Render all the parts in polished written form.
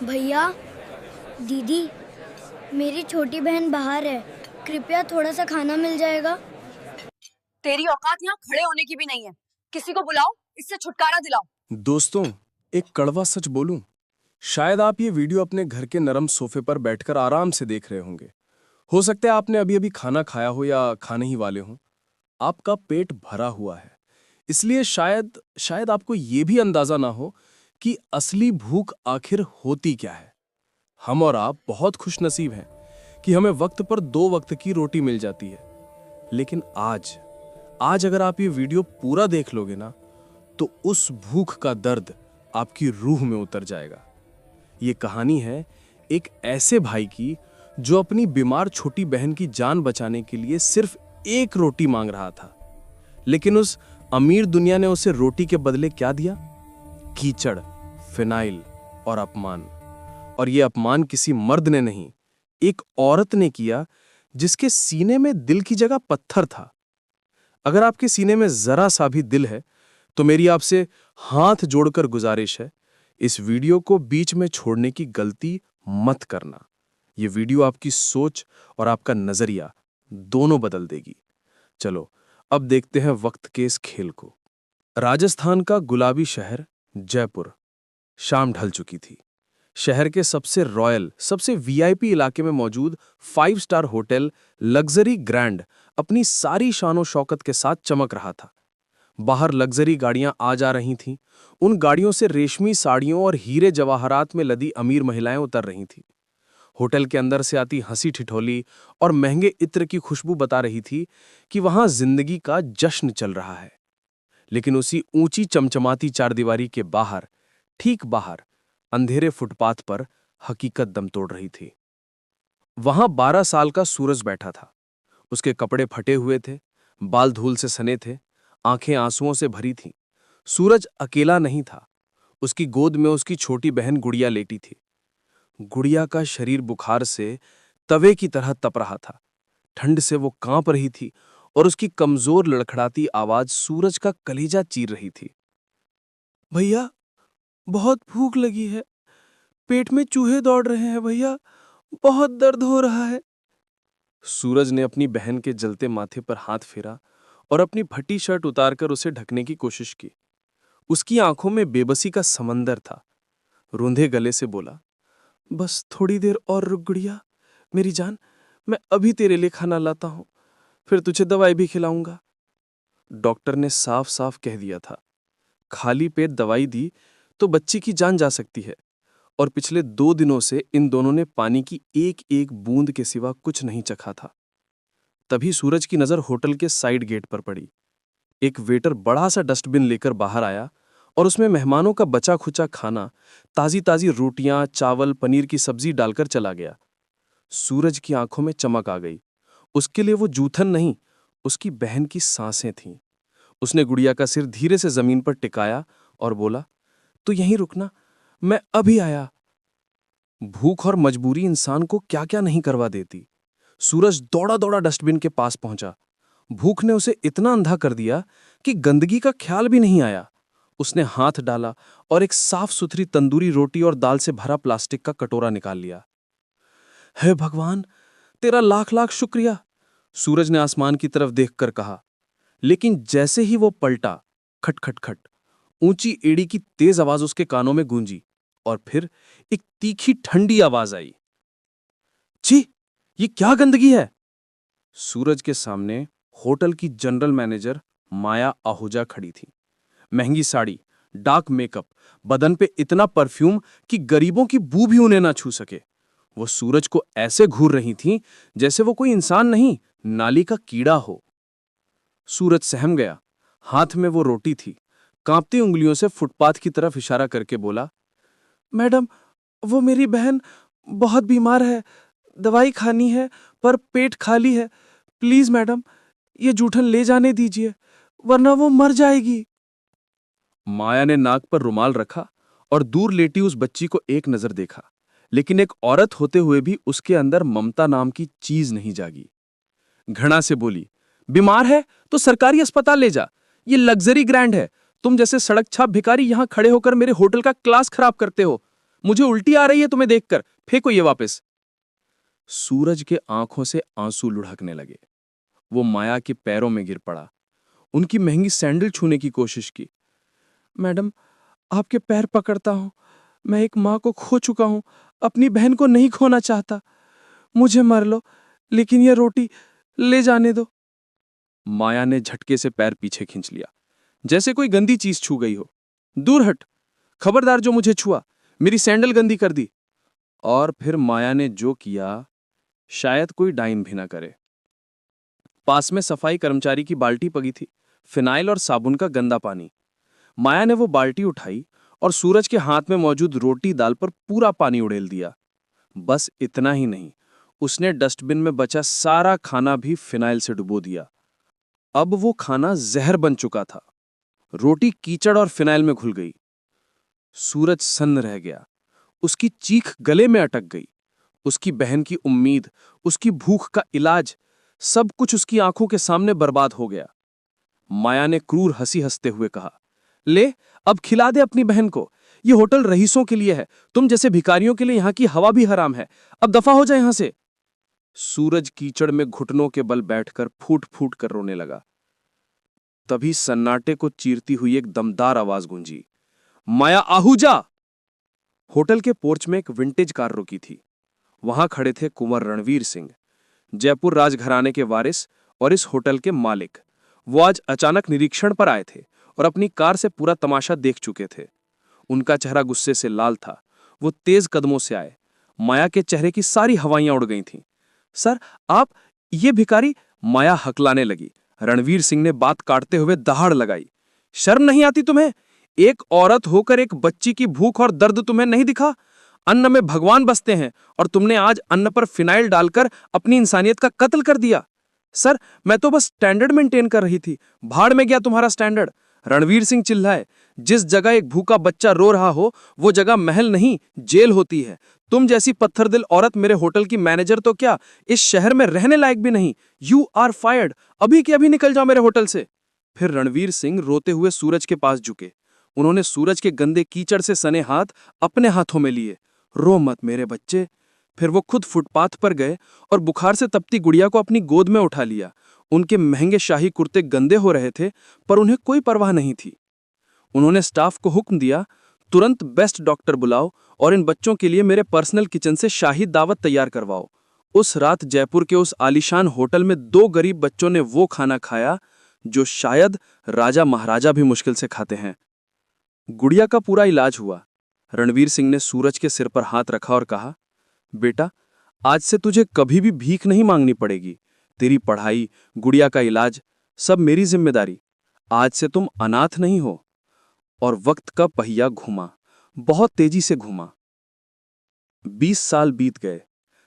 भैया, दीदी, मेरी छोटी बहन बाहर है। कृपया थोड़ा सा खाना मिल जाएगा? तेरी औकात यहाँ खड़े होने की भी नहीं है। किसी को बुलाओ, इससे छुटकारा दिलाओ। दोस्तों, एक कड़वा सच बोलूं, शायद आप ये वीडियो अपने घर के नरम सोफे पर बैठकर आराम से देख रहे होंगे। हो सकता है आपने अभी अभी खाना खाया हो या खाने ही वाले हों। आपका पेट भरा हुआ है, इसलिए शायद शायद आपको ये भी अंदाजा ना हो कि असली भूख आखिर होती क्या है। हम और आप बहुत खुशनसीब हैं कि हमें वक्त पर 2 वक्त की रोटी मिल जाती है। लेकिन आज अगर आप ये वीडियो पूरा देख लोगे ना, तो उस भूख का दर्द आपकी रूह में उतर जाएगा। ये कहानी है एक ऐसे भाई की जो अपनी बीमार छोटी बहन की जान बचाने के लिए सिर्फ एक रोटी मांग रहा था, लेकिन उस अमीर दुनिया ने उसे रोटी के बदले क्या दिया? कीचड़, फिनाइल और अपमान। और ये अपमान किसी मर्द ने नहीं, एक औरत ने किया जिसके सीने में दिल की जगह पत्थर था। अगर आपके सीने में जरा सा भी दिल है तो मेरी आपसे हाथ जोड़कर गुजारिश है, इस वीडियो को बीच में छोड़ने की गलती मत करना। ये वीडियो आपकी सोच और आपका नजरिया दोनों बदल देगी। चलो अब देखते हैं वक्त के इस खेल को। राजस्थान का गुलाबी शहर जयपुर। शाम ढल चुकी थी। शहर के सबसे रॉयल, सबसे वीआईपी इलाके में मौजूद 5 स्टार होटल लग्जरी ग्रैंड अपनी सारी शानो शौकत के साथ चमक रहा था। बाहर लग्जरी गाड़ियां आ जा रही थीं। उन गाड़ियों से रेशमी साड़ियों और हीरे जवाहरात में लदी अमीर महिलाएं उतर रही थीं। होटल के अंदर से आती हंसी ठिठोली और महंगे इत्र की खुशबू बता रही थी कि वहां जिंदगी का जश्न चल रहा है। लेकिन उसी ऊंची चमचमाती चारदीवारी के बाहर, ठीक बाहर, अंधेरे फुटपाथ पर हकीकत दम तोड़ रही थी। वहां 12 साल का सूरज बैठा था। उसके कपड़े फटे हुए थे, बाल धूल से सने थे, आंखें आंसुओं से भरी थीं। सूरज अकेला नहीं था। उसकी गोद में उसकी छोटी बहन गुड़िया लेटी थी। गुड़िया का शरीर बुखार से तवे की तरह तप रहा था। ठंड से वो कांप रही थी और उसकी कमजोर लड़खड़ाती आवाज सूरज का कलेजा चीर रही थी। भैया, बहुत भूख लगी है। पेट में चूहे दौड़ रहे हैं भैया, बहुत दर्द हो रहा है। सूरज ने अपनी बहन के जलते माथे पर हाथ फेरा और अपनी फटी शर्ट उतारकर उसे ढकने की कोशिश की। उसकी आंखों में बेबसी का समंदर था। रूंधे गले से बोला, बस थोड़ी देर और रुक गुड़िया, मेरी जान, मैं अभी तेरे लिए खाना लाता हूं, फिर तुझे दवाई भी खिलाऊंगा। डॉक्टर ने साफ साफ कह दिया था, खाली पेट दवाई दी तो बच्ची की जान जा सकती है। और पिछले 2 दिनों से इन दोनों ने पानी की एक एक बूंद के सिवा कुछ नहीं चखा था। तभी सूरज की नजर होटल के साइड गेट पर पड़ी। एक वेटर बड़ा सा डस्टबिन लेकर बाहर आया और उसमें मेहमानों का बचा खुचा खाना, ताजी ताजी रोटियां, चावल, पनीर की सब्जी डालकर चला गया। सूरज की आंखों में चमक आ गई। उसके लिए वो जूठन नहीं, उसकी बहन की सांसें थीं। उसने गुड़िया का सिर धीरे से जमीन पर टिकाया और बोला, तू यहीं रुकना, मैं अभी आया। भूख और मजबूरी इंसान को क्या क्या नहीं करवा देती। सूरज दौड़ा दौड़ा डस्टबिन के पास पहुंचा। भूख ने उसे इतना अंधा कर दिया कि गंदगी का ख्याल भी नहीं आया। उसने हाथ डाला और एक साफ सुथरी तंदूरी रोटी और दाल से भरा प्लास्टिक का कटोरा निकाल लिया। हे भगवान, तेरा लाख लाख शुक्रिया, सूरज ने आसमान की तरफ देखकर कहा। लेकिन जैसे ही वो पलटा, खट खट खट, ऊंची एड़ी की तेज आवाज उसके कानों में गूंजी और फिर एक तीखी ठंडी आवाज आई। छी, ये क्या गंदगी है? सूरज के सामने होटल की जनरल मैनेजर माया आहूजा खड़ी थी। महंगी साड़ी, डार्क मेकअप, बदन पे इतना परफ्यूम कि गरीबों की बू भी उन्हें ना छू सके। वो सूरज को ऐसे घूर रही थीं जैसे वो कोई इंसान नहीं, नाली का कीड़ा हो। सूरज सहम गया। हाथ में वो रोटी थी। कांपती उंगलियों से फुटपाथ की तरफ इशारा करके बोला, मैडम, वो मेरी बहन बहुत बीमार है, दवाई खानी है पर पेट खाली है। प्लीज मैडम, ये जूठन ले जाने दीजिए, वरना वो मर जाएगी। माया ने नाक पर रुमाल रखा और दूर लेटी उस बच्ची को एक नजर देखा, लेकिन एक औरत होते हुए भी उसके अंदर ममता नाम की चीज नहीं जागी। घृणा से बोली, बीमार है तो सरकारी अस्पताल ले जा, ये लग्जरी ग्रैंड है। तुम जैसे सड़क छाप भिखारी यहां खड़े होकर मेरे होटल का क्लास खराब करते हो। मुझे उल्टी आ रही है तुम्हें देखकर, फेंको ये वापस। सूरज के आंखों से आंसू लुढ़कने लगे। वो माया के पैरों में गिर पड़ा, उनकी महंगी सैंडल छूने की कोशिश की। मैडम, आपके पैर पकड़ता हूं, मैं एक मां को खो चुका हूं, अपनी बहन को नहीं खोना चाहता। मुझे मर लो, लेकिन ये रोटी ले जाने दो। माया ने झटके से पैर पीछे खींच लिया, जैसे कोई गंदी चीज छू गई हो। दूर हट, खबरदार जो मुझे छुआ, मेरी सैंडल गंदी कर दी। और फिर माया ने जो किया, शायद कोई डाइन भी ना करे। पास में सफाई कर्मचारी की बाल्टी पगी थी, फिनाइल और साबुन का गंदा पानी। माया ने वो बाल्टी उठाई और सूरज के हाथ में मौजूद रोटी दाल पर पूरा पानी उड़ेल दिया। बस इतना ही नहीं, उसने डस्टबिन में बचा सारा खाना भी फिनाइल से डुबो दिया। अब वो खाना जहर बन चुका था। रोटी कीचड़ और फिनाइल में घुल गई। सूरज सन्न रह गया, उसकी चीख गले में अटक गई। उसकी बहन की उम्मीद, उसकी भूख का इलाज, सब कुछ उसकी आंखों के सामने बर्बाद हो गया। माया ने क्रूर हंसी हंसते हुए कहा, ले, अब खिला दे अपनी बहन को। ये होटल रईसों के लिए है, तुम जैसे भिखारियों के लिए यहां की हवा भी हराम है। अब दफा हो जाए यहां से। सूरज कीचड़ में घुटनों के बल बैठकर फूट फूट कर रोने लगा। तभी सन्नाटे को चीरती हुई एक दमदार आवाज गूंजी, माया आहूजा। होटल के पोर्च में एक विंटेज कार रुकी थी। वहां खड़े थे कुंवर रणवीर सिंह, जयपुर राजघराने के वारिस और इस होटल के मालिक। वो आज अचानक निरीक्षण पर आए थे और अपनी कार से पूरा तमाशा देख चुके थे। उनका चेहरा गुस्से से लाल था। वो तेज कदमों से आए। माया के चेहरे की सारी हवाइयां उड़ गई थीं। सर, आप ये भिखारी। माया हकलाने लगी। रणवीर सिंह ने बात काटते हुए दहाड़ लगाई, शर्म नहीं आती तुम्हें? एक औरत होकर एक बच्ची की भूख और दर्द तुम्हें नहीं दिखा? अन्न में भगवान बसते हैं और तुमने आज अन्न पर फिनाइल डालकर अपनी इंसानियत का कत्ल कर दिया। सर, मैं तो बस स्टैंडर्ड मेंटेन कर रही थी। भाड़ में गया तुम्हारा स्टैंडर्ड। रणवीर सिंह चिल्लाए। जिस जगह एक भूखा बच्चा रो रहा हो, वो जगह महल नहीं, जेल होती है। तुम जैसी पत्थरदिल औरत मेरे होटल की मैनेजर तो क्या, इस शहर में रहने लायक भी नहीं। You are fired. अभी के अभी निकल जाओ मेरे होटल से। फिर रणवीर सिंह रोते हुए सूरज के पास झुके। उन्होंने सूरज के गंदे कीचड़ से सने हाथ अपने हाथों में लिए। रो मत मेरे बच्चे। फिर वो खुद फुटपाथ पर गए और बुखार से तपती गुड़िया को अपनी गोद में उठा लिया। उनके महंगे शाही कुर्ते गंदे हो रहे थे, पर उन्हें कोई परवाह नहीं थी। उन्होंने स्टाफ को हुक्म दिया, तुरंत बेस्ट डॉक्टर बुलाओ और इन बच्चों के लिए मेरे पर्सनल किचन से शाही दावत तैयार करवाओ। उस रात जयपुर के उस आलीशान होटल में 2 गरीब बच्चों ने वो खाना खाया जो शायद राजा महाराजा भी मुश्किल से खाते हैं। गुड़िया का पूरा इलाज हुआ। रणवीर सिंह ने सूरज के सिर पर हाथ रखा और कहा, बेटा, आज से तुझे कभी भी भीख नहीं मांगनी पड़ेगी। तेरी पढ़ाई, गुड़िया का इलाज, सब मेरी जिम्मेदारी। आज से तुम अनाथ नहीं हो। और वक्त का पहिया घूमा, बहुत तेजी से घूमा। 20 साल बीत गए।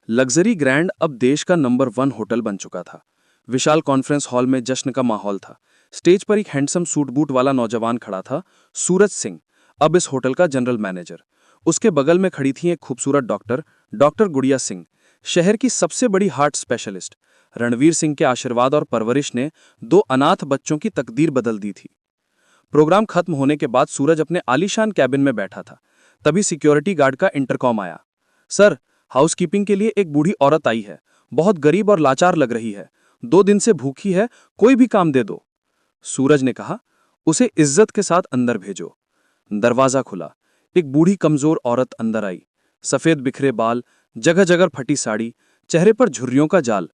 लग्जरी ग्रैंड अब देश का नंबर 1 होटल बन चुका था। विशाल कॉन्फ्रेंस हॉल में जश्न का माहौल था। स्टेज पर एक हैंडसम सूट बूट वाला नौजवान खड़ा था, सूरज सिंह, अब इस होटल का जनरल मैनेजर। उसके बगल में खड़ी थी एक खूबसूरत डॉक्टर गुड़िया सिंह, शहर की सबसे बड़ी हार्ट स्पेशलिस्ट। रणवीर सिंह के आशीर्वाद और परवरिश ने 2 अनाथ बच्चों की तकदीर बदल दी थी। प्रोग्राम खत्म होने के बाद सूरज अपने आलीशान कैबिन में बैठा था। तभी सिक्योरिटी गार्ड का इंटरकॉम आया। सर, हाउसकीपिंग के लिए एक बूढ़ी औरत आई है, बहुत गरीब और लाचार लग रही है, 2 दिन से भूखी है, कोई भी काम दे दो। सूरज ने कहा, उसे इज्जत के साथ अंदर भेजो। दरवाजा खुला। एक बूढ़ी कमजोर औरत अंदर आई। सफेद बिखरे बाल, जगह जगह फटी साड़ी, चेहरे पर झुर्रियों का जाल।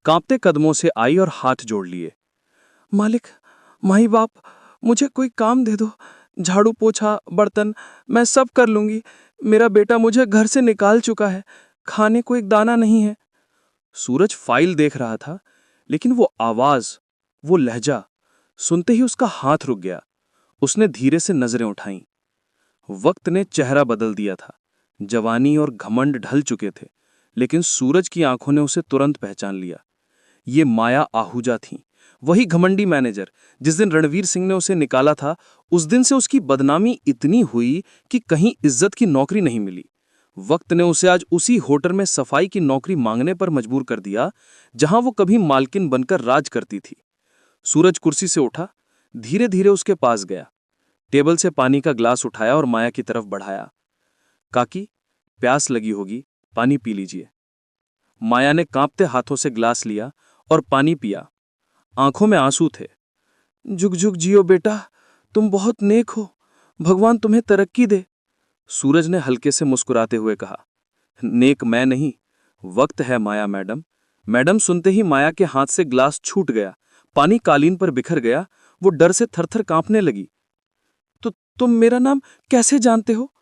कांपते कदमों से आई और हाथ जोड़ लिए। मालिक, माई बाप, मुझे कोई काम दे दो। झाड़ू पोछा बर्तन मैं सब कर लूंगी। मेरा बेटा मुझे घर से निकाल चुका है, खाने को एक दाना नहीं है। सूरज फाइल देख रहा था, लेकिन वो आवाज, वो लहजा सुनते ही उसका हाथ रुक गया। उसने धीरे से नजरें उठाईं। वक्त ने चेहरा बदल दिया था। जवानी और घमंड ढल चुके थे, लेकिन सूरज की आंखों ने उसे तुरंत पहचान लिया। ये माया आहूजा थी, वही घमंडी मैनेजर। जिस दिन रणवीर सिंह ने उसे निकाला था, उस दिन से उसकी बदनामी इतनी हुई कि कहीं इज्जत की नौकरी नहीं मिली। वक्त ने उसे आज उसी होटल में सफाई की नौकरी मांगने पर मजबूर कर दिया, जहां वो कभी मालकिन बनकर राज करती थी। सूरज कुर्सी से उठा, धीरे धीरे उसके पास गया, टेबल से पानी का ग्लास उठाया और माया की तरफ बढ़ाया। काकी, प्यास लगी होगी, पानी पी लीजिए। माया ने कांपते हाथों से ग्लास लिया और पानी पिया। आंखों में आंसू थे। जुग जुग जियो बेटा, तुम बहुत नेक हो, भगवान तुम्हें तरक्की दे, सूरज ने हल्के से मुस्कुराते हुए कहा। नेक मैं नहीं, वक्त है माया मैडम। मैडम सुनते ही माया के हाथ से ग्लास छूट गया, पानी कालीन पर बिखर गया। वो डर से थरथर कांपने लगी। तो तुम मेरा नाम कैसे जानते हो?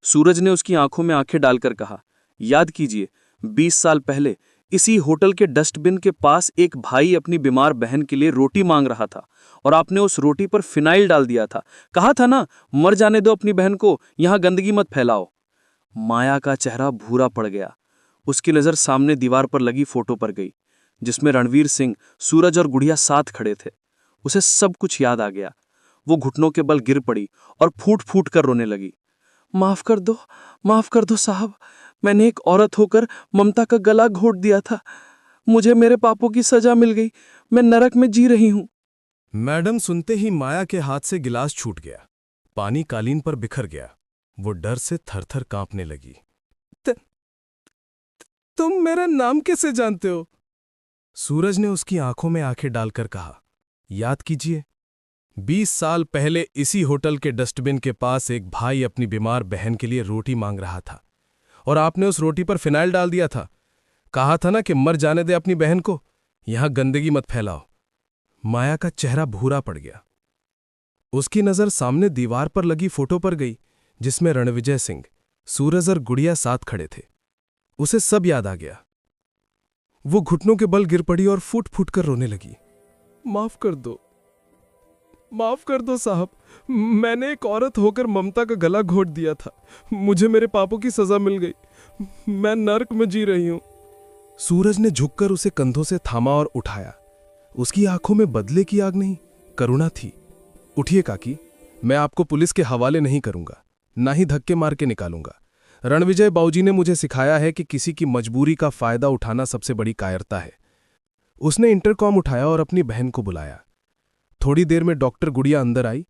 सूरज ने उसकी आंखों में आंखें डालकर कहा। याद कीजिए, 20 साल पहले इसी होटल के डस्टबिन के पास एक भाई अपनी बीमार बहन के लिए रोटी मांग रहा था और आपने उस रोटी पर फिनाइल डाल दिया था। कहा था ना, मर जाने दो अपनी बहन को, यहां गंदगी मत फैलाओ। माया का चेहरा भूरा पड़ गया। उसकी नजर सामने दीवार पर लगी फोटो पर गई, जिसमें रणवीर सिंह, सूरज और गुड़िया साथ खड़े थे। उसे सब कुछ याद आ गया। वो घुटनों के बल गिर पड़ी और फूट फूट कर रोने लगी। माफ कर दो साहब, मैंने एक औरत होकर ममता का गला घोट दिया था। मुझे मेरे पापों की सजा मिल गई, मैं नरक में जी रही हूं। मैडम सुनते ही माया के हाथ से गिलास छूट गया, पानी कालीन पर बिखर गया। वो डर से थरथर कांपने लगी। तुम मेरा नाम कैसे जानते हो? सूरज ने उसकी आंखों में आंखें डालकर कहा। याद कीजिए, 20 साल पहले इसी होटल के डस्टबिन के पास एक भाई अपनी बीमार बहन के लिए रोटी मांग रहा था और आपने उस रोटी पर फिनाइल डाल दिया था। कहा था ना कि मर जाने दे अपनी बहन को, यहां गंदगी मत फैलाओ। माया का चेहरा भूरा पड़ गया। उसकी नजर सामने दीवार पर लगी फोटो पर गई, जिसमें रणविजय सिंह, सूरज और गुड़िया साथ खड़े थे। उसे सब याद आ गया। वो घुटनों के बल गिर पड़ी और फूट फूट कर रोने लगी। माफ कर दो साहब, मैंने एक औरत होकर ममता का गला घोट दिया था। मुझे मेरे पापों की सजा मिल गई, मैं नर्क में जी रही हूं। सूरज ने झुककर उसे कंधों से थामा और उठाया। उसकी आंखों में बदले की आग नहीं, करुणा थी। उठिए काकी, मैं आपको पुलिस के हवाले नहीं करूंगा, ना ही धक्के मार के निकालूंगा। रणविजय बाबूजी ने मुझे सिखाया है कि किसी की मजबूरी का फायदा उठाना सबसे बड़ी कायरता है। उसने इंटरकॉम उठाया और अपनी बहन को बुलाया। थोड़ी देर में डॉक्टर गुड़िया अंदर आई।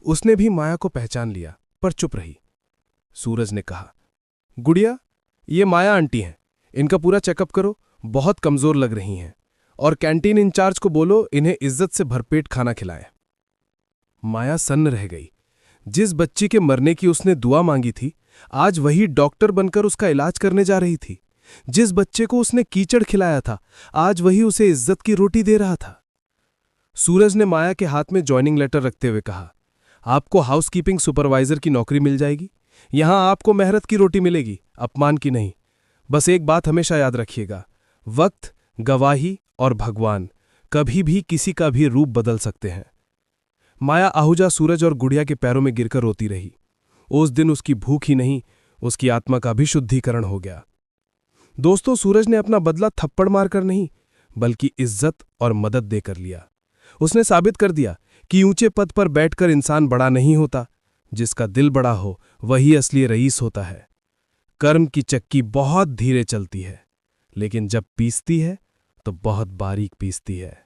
उसने भी माया को पहचान लिया, पर चुप रही। सूरज ने कहा, गुड़िया, ये माया आंटी हैं, इनका पूरा चेकअप करो, बहुत कमजोर लग रही हैं, और कैंटीन इंचार्ज को बोलो इन्हें इज्जत से भरपेट खाना खिलाएं। माया सन्न रह गई। जिस बच्ची के मरने की उसने दुआ मांगी थी, आज वही डॉक्टर बनकर उसका इलाज करने जा रही थी। जिस बच्चे को उसने कीचड़ खिलाया था, आज वही उसे इज्जत की रोटी दे रहा था। सूरज ने माया के हाथ में ज्वाइनिंग लेटर रखते हुए कहा, आपको हाउसकीपिंग सुपरवाइजर की नौकरी मिल जाएगी। यहां आपको मेहनत की रोटी मिलेगी, अपमान की नहीं। बस एक बात हमेशा याद रखिएगा, वक्त, गवाही और भगवान कभी भी किसी का भी रूप बदल सकते हैं। माया आहूजा सूरज और गुड़िया के पैरों में गिरकर रोती रही। उस दिन उसकी भूख ही नहीं, उसकी आत्मा का भी शुद्धिकरण हो गया। दोस्तों, सूरज ने अपना बदला थप्पड़ मारकर नहीं, बल्कि इज्जत और मदद देकर लिया। उसने साबित कर दिया कि ऊंचे पद पर बैठकर इंसान बड़ा नहीं होता, जिसका दिल बड़ा हो वही असली रईस होता है। कर्म की चक्की बहुत धीरे चलती है, लेकिन जब पीसती है तो बहुत बारीक पीसती है।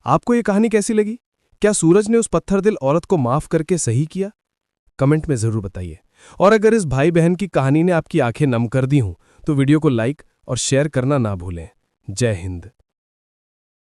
आपको यह कहानी कैसी लगी? क्या सूरज ने उस पत्थर दिल औरत को माफ करके सही किया? कमेंट में जरूर बताइए। और अगर इस भाई बहन की कहानी ने आपकी आंखें नम कर दी हों तो वीडियो को लाइक और शेयर करना ना भूलें। जय हिंद।